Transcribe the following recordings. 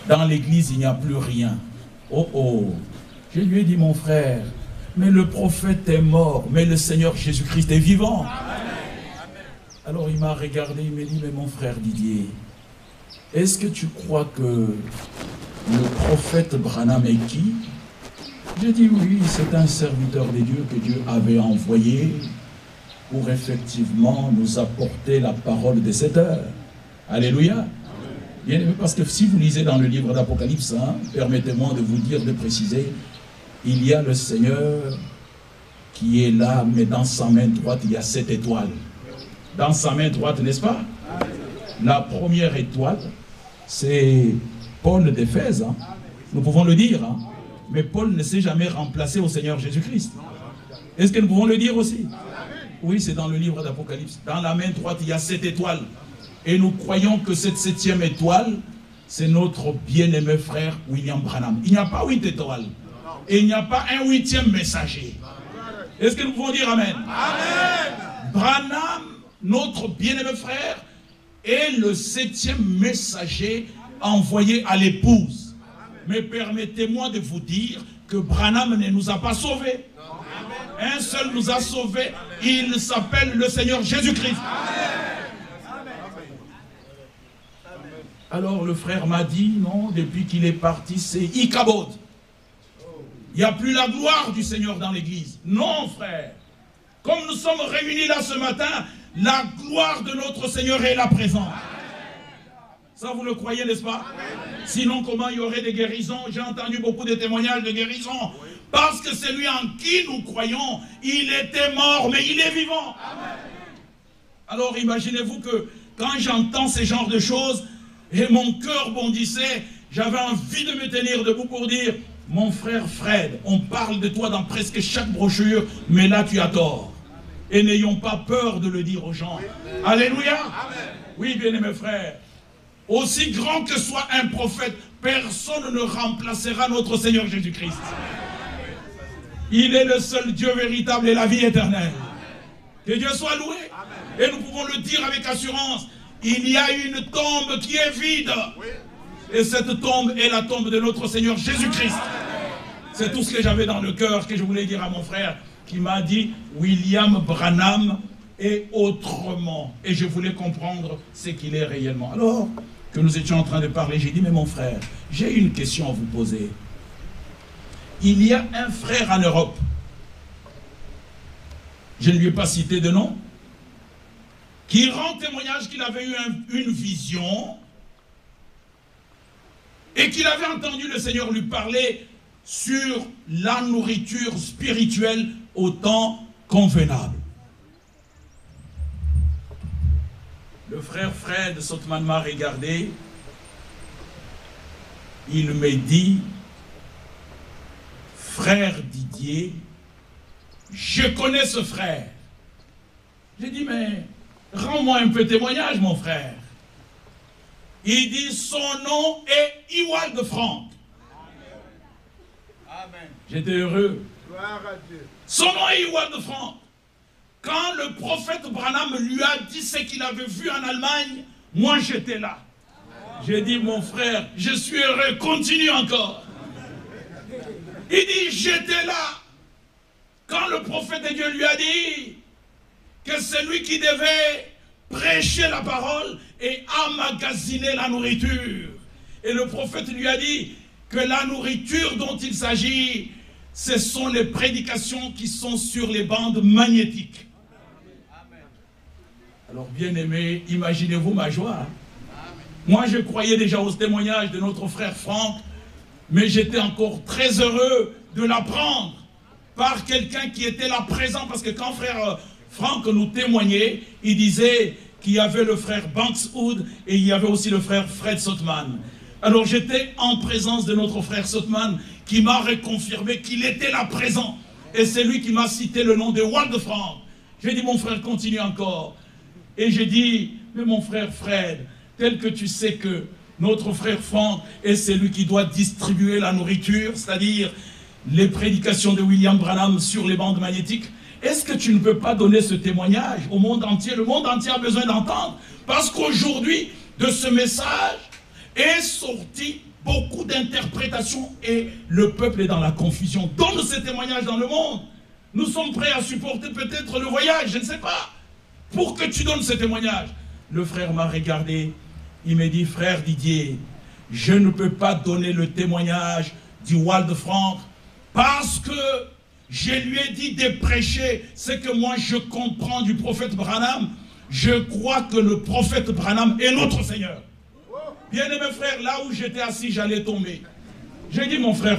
dans l'église, il n'y a plus rien. Oh oh, je lui ai dit, mon frère, mais le prophète est mort, mais le Seigneur Jésus-Christ est vivant. Alors il m'a regardé, il m'a dit, mais mon frère Didier, est-ce que tu crois que le prophète Branham est qui? J'ai dit oui, c'est un serviteur de Dieu que Dieu avait envoyé pour effectivement nous apporter la parole de cette heure. Alléluia. Bien aimé, parce que si vous lisez dans le livre d'Apocalypse, hein, permettez-moi de vous dire, de préciser, il y a le Seigneur qui est là, mais dans sa main droite, il y a 7 étoiles. Dans sa main droite, n'est-ce pas? La première étoile, c'est Paul d'Éphèse. Hein. Nous pouvons le dire. Hein. Mais Paul ne s'est jamais remplacé au Seigneur Jésus-Christ. Est-ce que nous pouvons le dire aussi? Oui, c'est dans le livre d'Apocalypse. Dans la main droite, il y a 7 étoiles. Et nous croyons que cette 7e étoile, c'est notre bien-aimé frère William Branham. Il n'y a pas 8 étoiles. Et il n'y a pas un 8e messager. Est-ce que nous pouvons dire Amen? Amen. Branham, notre bien-aimé frère, est le 7e messager envoyé à l'épouse. Mais permettez-moi de vous dire que Branham ne nous a pas sauvés. Un seul nous a sauvés. Il s'appelle le Seigneur Jésus-Christ. Alors le frère m'a dit, non, depuis qu'il est parti, c'est Ichabod. Il n'y a plus la gloire du Seigneur dans l'église. Non, frère. Comme nous sommes réunis là ce matin, la gloire de notre Seigneur est là présente. Ça, vous le croyez, n'est-ce pas? Sinon, comment il y aurait des guérisons? J'ai entendu beaucoup de témoignages de guérisons. Parce que c'est lui en qui nous croyons. Il était mort, mais il est vivant. Alors, imaginez-vous que quand j'entends ce genre de choses, et mon cœur bondissait, j'avais envie de me tenir debout pour dire, mon frère Fred, on parle de toi dans presque chaque brochure, mais là tu as tort. Et n'ayons pas peur de le dire aux gens. Alléluia. Oui, bien-aimés frères. Aussi grand que soit un prophète, personne ne remplacera notre Seigneur Jésus-Christ. Il est le seul Dieu véritable et la vie éternelle. Que Dieu soit loué. Et nous pouvons le dire avec assurance. Il y a une tombe qui est vide. Et cette tombe est la tombe de notre Seigneur Jésus-Christ. C'est tout ce que j'avais dans le cœur que je voulais dire à mon frère qui m'a dit William Branham est autrement. Et je voulais comprendre ce qu'il est réellement. Alors que nous étions en train de parler, j'ai dit, mais mon frère, j'ai une question à vous poser. Il y a un frère en Europe, je ne lui ai pas cité de nom, qui rend témoignage qu'il avait eu une vision et qu'il avait entendu le Seigneur lui parler sur la nourriture spirituelle au temps convenable. Le frère Fred Sotman m'a regardé, il me dit, frère Didier, je connais ce frère. J'ai dit, mais rends-moi un peu témoignage, mon frère. Il dit, son nom est Ewald Frank. J'étais heureux. Son nom est Ewald Frank. Quand le prophète Branham lui a dit ce qu'il avait vu en Allemagne, moi j'étais là. J'ai dit, mon frère, je suis heureux, continue encore. Il dit, j'étais là. Quand le prophète de Dieu lui a dit que c'est lui qui devait prêcher la parole et emmagasiner la nourriture. Et le prophète lui a dit que la nourriture dont il s'agit, ce sont les prédications qui sont sur les bandes magnétiques. Alors bien aimé, imaginez-vous ma joie. Moi je croyais déjà au témoignage de notre frère Franck, mais j'étais encore très heureux de l'apprendre par quelqu'un qui était là présent, parce que quand frère Franck nous témoignait, il disait qu'il y avait le frère Banks Hood et il y avait aussi le frère Fred Sotman. Alors j'étais en présence de notre frère Sotman qui m'a reconfirmé qu'il était là présent. Et c'est lui qui m'a cité le nom de Ewald Frank. J'ai dit, mon frère, continue encore. Et j'ai dit, mais mon frère Fred, tel que tu sais que notre frère Frank est celui qui doit distribuer la nourriture, c'est-à-dire les prédications de William Branham sur les bandes magnétiques, est-ce que tu ne peux pas donner ce témoignage au monde entier? Le monde entier a besoin d'entendre. Parce qu'aujourd'hui, de ce message est sorti beaucoup l'agitation et le peuple est dans la confusion. Donne ce témoignage dans le monde. Nous sommes prêts à supporter peut-être le voyage, je ne sais pas, pour que tu donnes ce témoignage. Le frère m'a regardé, il m'a dit, frère Didier, je ne peux pas donner le témoignage du Walde Franck parce que je lui ai dit de prêcher ce que moi je comprends du prophète Branham. Je crois que le prophète Branham est notre Seigneur. Bien-aimé frère, là où j'étais assis, j'allais tomber. J'ai dit, mon frère,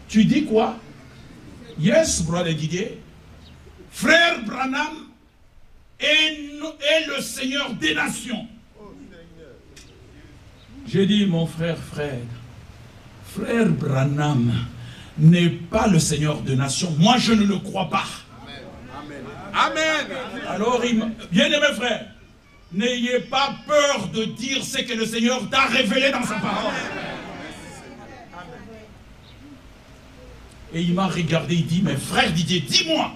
tu dis quoi? Yes, brother Didier. Frère Branham est le Seigneur des nations. J'ai dit, mon frère, frère Branham n'est pas le Seigneur des nations. Moi, je ne le crois pas. Amen. Alors, bien-aimé frère, n'ayez pas peur de dire ce que le Seigneur t'a révélé dans sa parole. Et il m'a regardé, il dit, mais frère Didier, dis-moi,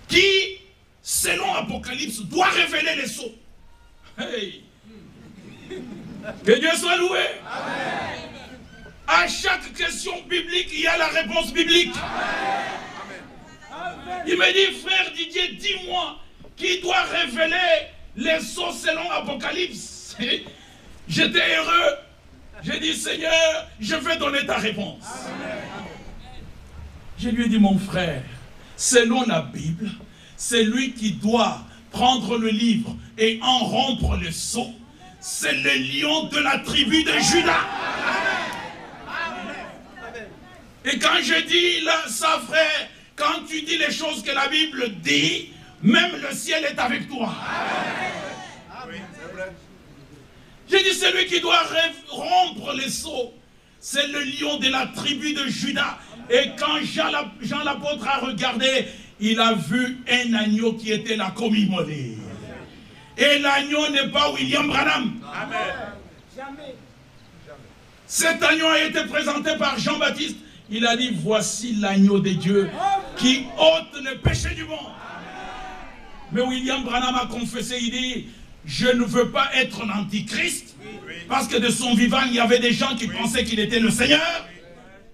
qui, selon Apocalypse, doit révéler les sceaux? Hey. Que Dieu soit loué. Amen. À chaque question biblique, il y a la réponse biblique. Amen. Il me dit, frère Didier, dis-moi, qui doit révéler les sceaux selon Apocalypse? J'étais heureux. J'ai dit, Seigneur, je vais donner ta réponse. Amen. Je lui ai dit, mon frère, selon la Bible, c'est lui qui doit prendre le livre et en rompre le sceau. C'est le lion de la tribu de Judas. Amen. Et quand je dis là, ça frère, quand tu dis les choses que la Bible dit, même le ciel est avec toi. Amen. J'ai dit, c'est lui qui doit rompre les sceaux. C'est le lion de la tribu de Judas. Et quand Jean l'apôtre a regardé, il a vu un agneau qui était là comme immolé. Et l'agneau n'est pas William Branham. Amen. Jamais. Cet agneau a été présenté par Jean-Baptiste. Il a dit, voici l'agneau de Dieu qui ôte le péché du monde. Mais William Branham a confessé, il dit, je ne veux pas être l'antichrist, parce que de son vivant, il y avait des gens qui pensaient qu'il était le Seigneur.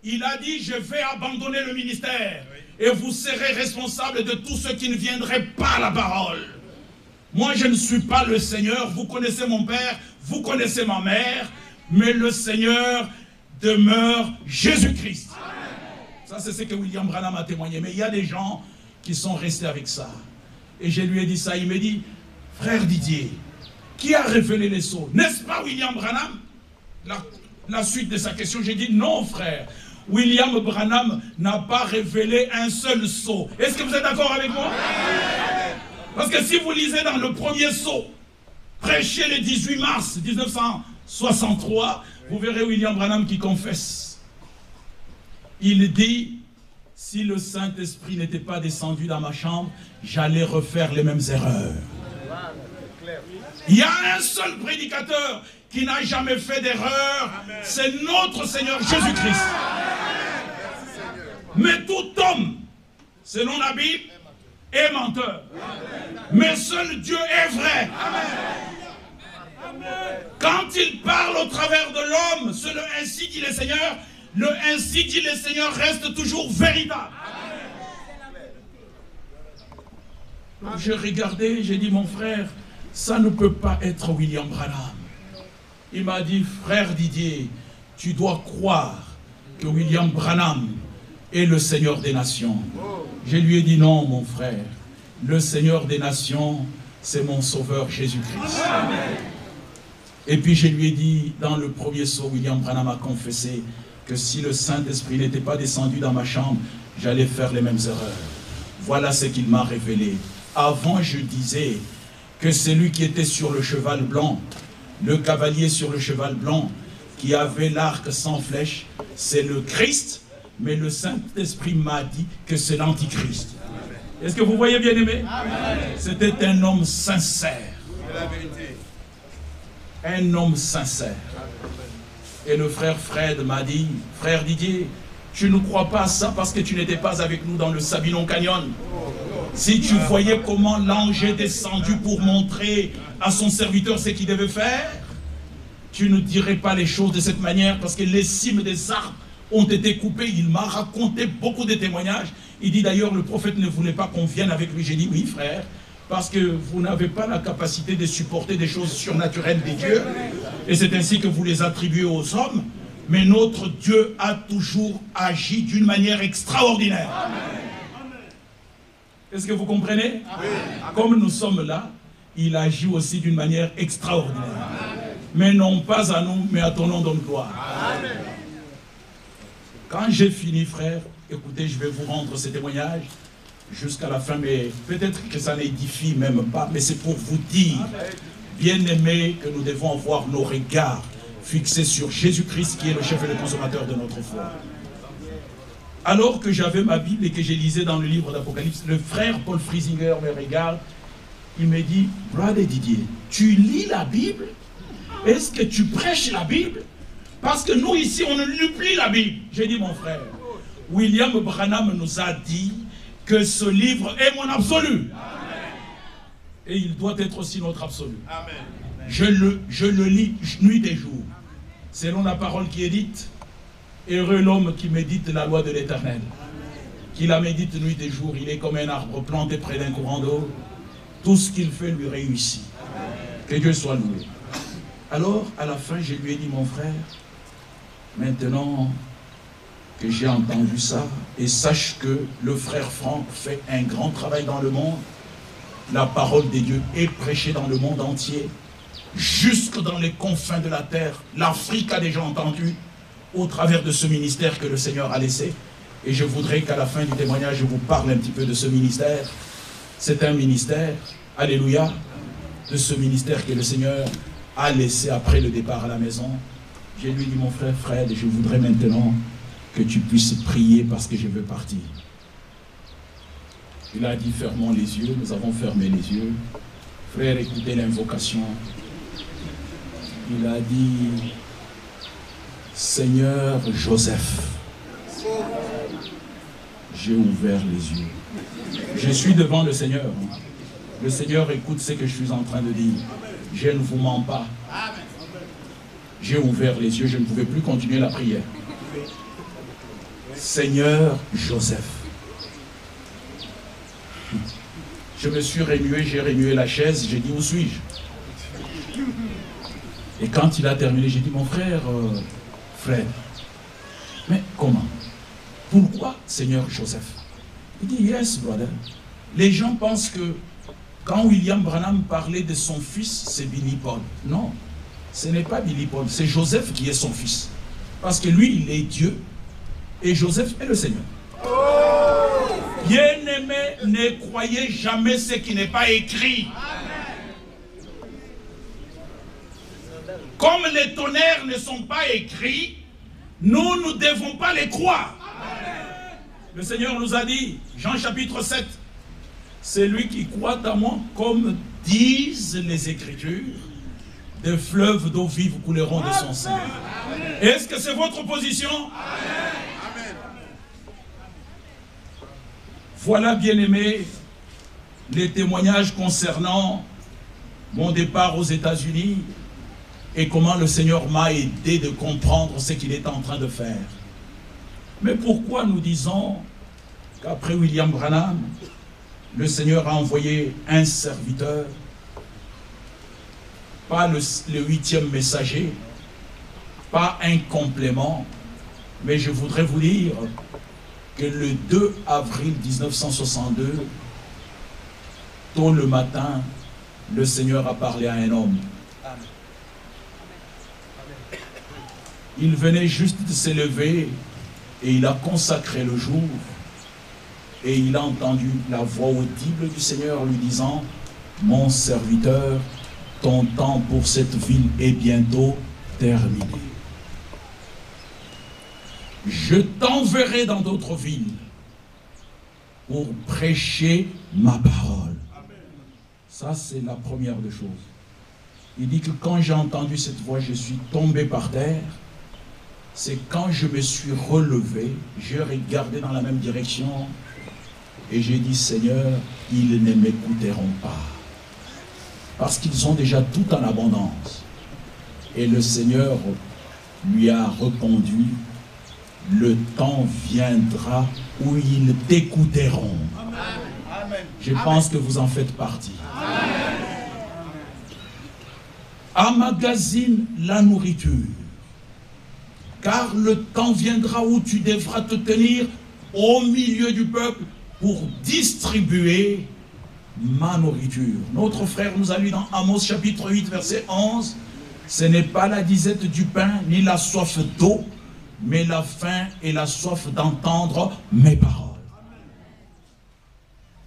Il a dit, je vais abandonner le ministère, et vous serez responsable de tous ceux qui ne viendraient pas à la parole. Moi, je ne suis pas le Seigneur, vous connaissez mon père, vous connaissez ma mère, mais le Seigneur demeure Jésus-Christ. Ça, c'est ce que William Branham a témoigné. Mais il y a des gens qui sont restés avec ça. Et je lui ai dit ça, il me dit, frère Didier, qui a révélé les sceaux? N'est-ce pas William Branham? La suite de sa question, j'ai dit, non frère, William Branham n'a pas révélé un seul sceau. Est-ce que vous êtes d'accord avec moi? Parce que si vous lisez dans le premier sceau, prêché le 18 mars 1963, vous verrez William Branham qui confesse. Il dit, si le Saint-Esprit n'était pas descendu dans ma chambre, j'allais refaire les mêmes erreurs. Il y a un seul prédicateur qui n'a jamais fait d'erreur, c'est notre Seigneur Jésus-Christ. Mais tout homme, selon la Bible, est menteur. Mais seul Dieu est vrai. Quand il parle au travers de l'homme, c'est le ainsi dit le Seigneur, le ainsi dit le Seigneur reste toujours véritable. Donc j'ai regardé, j'ai dit, mon frère, ça ne peut pas être William Branham. Il m'a dit, frère Didier, tu dois croire que William Branham est le Seigneur des nations. Je lui ai dit, non, mon frère, le Seigneur des nations, c'est mon Sauveur Jésus-Christ. Et puis je lui ai dit, dans le premier sceau, William Branham a confessé que si le Saint-Esprit n'était pas descendu dans ma chambre, j'allais faire les mêmes erreurs. Voilà ce qu'il m'a révélé. Avant, je disais que celui qui était sur le cheval blanc, le cavalier sur le cheval blanc, qui avait l'arc sans flèche, c'est le Christ, mais le Saint-Esprit m'a dit que c'est l'Antichrist. Est-ce que vous voyez, bien-aimé? C'était un homme sincère. Un homme sincère. Et le frère Fred m'a dit, frère Didier, tu ne crois pas à ça parce que tu n'étais pas avec nous dans le Sabinon Canyon. Si tu voyais comment l'ange est descendu pour montrer à son serviteur ce qu'il devait faire, tu ne dirais pas les choses de cette manière parce que les cimes des arbres ont été coupées. Il m'a raconté beaucoup de témoignages. Il dit d'ailleurs, le prophète ne voulait pas qu'on vienne avec lui. J'ai dit, oui frère, parce que vous n'avez pas la capacité de supporter des choses surnaturelles des dieux. Et c'est ainsi que vous les attribuez aux hommes. Mais notre Dieu a toujours agi d'une manière extraordinaire. Est-ce que vous comprenez? Comme nous sommes là, il agit aussi d'une manière extraordinaire. Mais non pas à nous, mais à ton nom de gloire. Quand j'ai fini, frère, écoutez, je vais vous rendre ces témoignages jusqu'à la fin, mais peut-être que ça n'édifie même pas, mais c'est pour vous dire, bien-aimés, que nous devons avoir nos regards fixés sur Jésus-Christ, qui est le chef et le consommateur de notre foi. Alors que j'avais ma Bible et que je lisais dans le livre d'Apocalypse, le frère Paul Friesinger me regarde, il me dit, Brother Didier, tu lis la Bible? Est-ce que tu prêches la Bible? Parce que nous ici, on ne lit plus la Bible. J'ai dit, mon frère, William Branham nous a dit que ce livre est mon absolu. Amen. Et il doit être aussi notre absolu. Amen. Je le lis nuit et jour. Selon la parole qui est dite, heureux l'homme qui médite la loi de l'Éternel. Qui la médite nuit et jour. Il est comme un arbre planté près d'un courant d'eau. Tout ce qu'il fait lui réussit. Que Dieu soit loué. Alors, à la fin, je lui ai dit, mon frère, maintenant que j'ai entendu ça, et sache que le frère Franck fait un grand travail dans le monde, la parole de Dieu est prêchée dans le monde entier, jusque dans les confins de la terre. L'Afrique a déjà entendu, au travers de ce ministère que le Seigneur a laissé. Et je voudrais qu'à la fin du témoignage, je vous parle un petit peu de ce ministère. C'est un ministère, alléluia, de ce ministère que le Seigneur a laissé après le départ à la maison. Je lui ai dit, mon frère Fred, je voudrais maintenant que tu puisses prier parce que je veux partir. Il a dit, fermons les yeux. Nous avons fermé les yeux. Frère, écoutez l'invocation. Il a dit, Seigneur Joseph, j'ai ouvert les yeux. Je suis devant le Seigneur. Le Seigneur écoute ce que je suis en train de dire. Je ne vous mens pas. J'ai ouvert les yeux, je ne pouvais plus continuer la prière. Seigneur Joseph. Je me suis remué, j'ai remué la chaise, j'ai dit, où suis-je? Et quand il a terminé, j'ai dit, mon frère, frère, mais comment? Pourquoi Seigneur Joseph? Il dit, yes, brother. Les gens pensent que quand William Branham parlait de son fils, c'est Billy Paul. Non, ce n'est pas Billy Paul, c'est Joseph qui est son fils. Parce que lui, il est Dieu et Joseph est le Seigneur. Bien-aimés, ne croyez jamais ce qui n'est pas écrit. Comme les tonnerres ne sont pas écrits, nous ne devons pas les croire. Le Seigneur nous a dit, Jean chapitre 7, c'est lui qui croit à moi, comme disent les Écritures, des fleuves d'eau vive couleront de son sein. Est-ce que c'est votre position? Amen. Voilà, bien-aimés, les témoignages concernant mon départ aux États-Unis et comment le Seigneur m'a aidé de comprendre ce qu'il est en train de faire. Mais pourquoi nous disons qu'après William Branham, le Seigneur a envoyé un serviteur, pas le 8e messager, pas un complément, mais je voudrais vous dire que le 2 avril 1962, tôt le matin, le Seigneur a parlé à un homme. Il venait juste de s'élever et il a consacré le jour. Et il a entendu la voix audible du Seigneur lui disant, mon serviteur, ton temps pour cette ville est bientôt terminé. Je t'enverrai dans d'autres villes pour prêcher ma parole. Ça, c'est la première des choses. Il dit que quand j'ai entendu cette voix, je suis tombé par terre. C'est quand je me suis relevé, j'ai regardé dans la même direction et j'ai dit, Seigneur, ils ne m'écouteront pas. Parce qu'ils ont déjà tout en abondance. Et le Seigneur lui a répondu, le temps viendra où ils t'écouteront. Je pense que vous en faites partie. Emmagasine la nourriture, car le temps viendra où tu devras te tenir au milieu du peuple pour distribuer ma nourriture. Notre frère nous a lu dans Amos chapitre 8 verset 11, ce n'est pas la disette du pain ni la soif d'eau, mais la faim et la soif d'entendre mes paroles.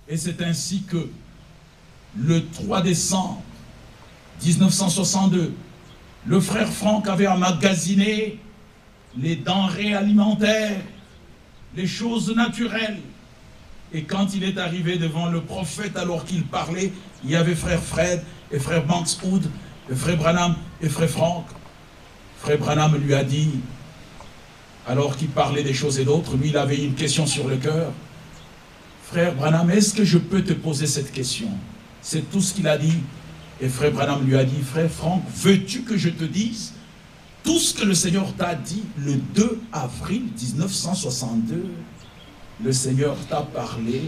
Et c'est ainsi que le 3 décembre 1962, le frère Franck avait emmagasiné les denrées alimentaires, les choses naturelles. Et quand il est arrivé devant le prophète, alors qu'il parlait, il y avait frère Fred et frère Banks Hood, et frère Branham et frère Franck. Frère Branham lui a dit, alors qu'il parlait des choses et d'autres, lui il avait une question sur le cœur. Frère Branham, est-ce que je peux te poser cette question? C'est tout ce qu'il a dit. Et frère Branham lui a dit, frère Franck, veux-tu que je te dise tout ce que le Seigneur t'a dit le 2 avril 1962? Le Seigneur t'a parlé,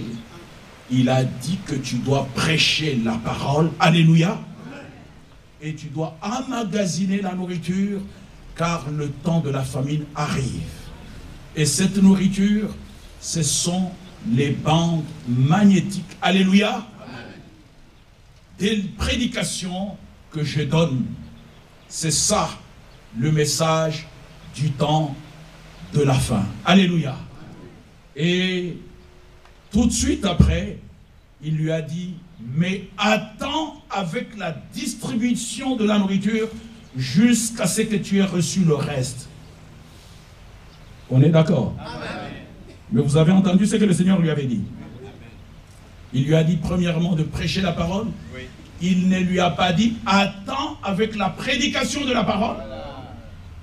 il a dit que tu dois prêcher la parole, alléluia, et tu dois emmagasiner la nourriture, car le temps de la famine arrive. Et cette nourriture, ce sont les bandes magnétiques, alléluia, des prédications que je donne. C'est ça le message du temps de la fin, alléluia. Et tout de suite après, il lui a dit, mais attends avec la distribution de la nourriture jusqu'à ce que tu aies reçu le reste. On est d'accord? Mais vous avez entendu ce que le Seigneur lui avait dit. Il lui a dit premièrement de prêcher la parole. Oui. Il ne lui a pas dit attends avec la prédication de la parole,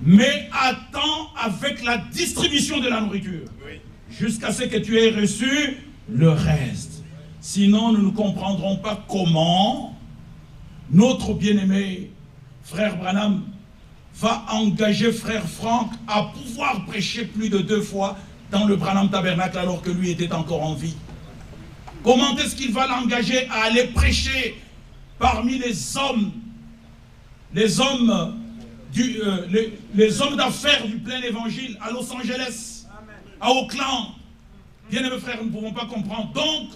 mais attends avec la distribution de la nourriture. Oui. Jusqu'à ce que tu aies reçu le reste. Sinon, nous ne comprendrons pas comment notre bien-aimé frère Branham va engager frère Franck à pouvoir prêcher plus de 2 fois dans le Branham Tabernacle alors que lui était encore en vie. Comment est-ce qu'il va l'engager à aller prêcher parmi les hommes d'affaires du plein évangile à Los Angeles, à Oakland? Bien aimés frères, nous ne pouvons pas comprendre. Donc,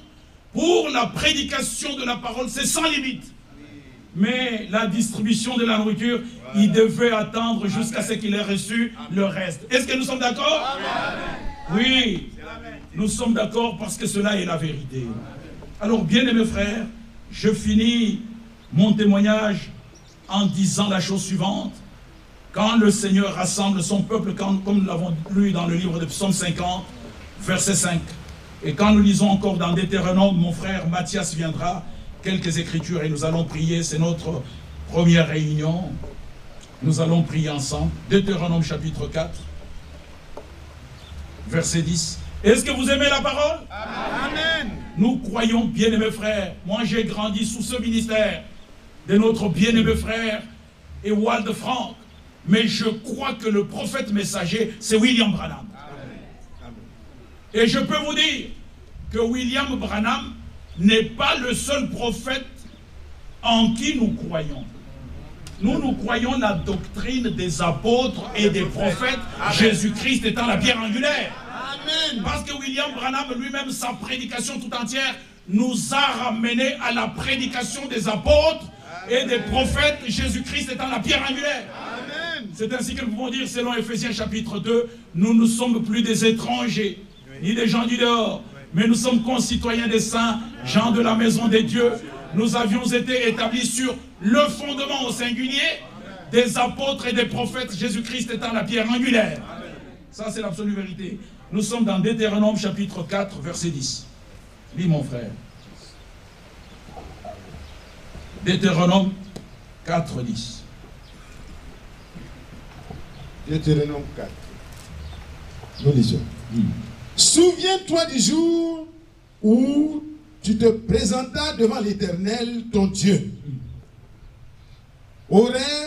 pour la prédication de la parole, c'est sans limite. Mais la distribution de la nourriture, il devait attendre jusqu'à ce qu'il ait reçu le reste. Est-ce que nous sommes d'accord? Oui, nous sommes d'accord parce que cela est la vérité. Alors, bien aimés frères, je finis mon témoignage en disant la chose suivante. Quand le Seigneur rassemble son peuple, comme nous l'avons lu dans le livre de Psaume 50, verset 5, et quand nous lisons encore dans Deutéronome, mon frère Mathias viendra, quelques écritures et nous allons prier, c'est notre première réunion. Nous allons prier ensemble. Deutéronome chapitre 4, verset 10. Est-ce que vous aimez la parole? Amen. Nous croyons, bien-aimés frères, moi j'ai grandi sous ce ministère de notre bien-aimé frère Ewald Franck, mais je crois que le prophète messager, c'est William Branham. Amen. Et je peux vous dire que William Branham n'est pas le seul prophète en qui nous croyons. Nous croyons la doctrine des apôtres et des prophètes, Jésus-Christ étant la pierre angulaire. Amen. Parce que William Branham lui-même, sa prédication tout entière, nous a ramené à la prédication des apôtres et des prophètes, Jésus-Christ étant la pierre angulaire. C'est ainsi que nous pouvons dire, selon Ephésiens chapitre 2, nous ne sommes plus des étrangers, ni des gens du dehors, mais nous sommes concitoyens des saints, gens de la maison des dieux. Nous avions été établis sur le fondement au singulier des apôtres et des prophètes, Jésus-Christ étant la pierre angulaire. Ça, c'est l'absolue vérité. Nous sommes dans Deutéronome chapitre 4, verset 10. Lis, mon frère. Deutéronome 4, 10. Deutéronome 4. Nous lisons. Souviens-toi du jour où tu te présentas devant l'Éternel, ton Dieu. Horeb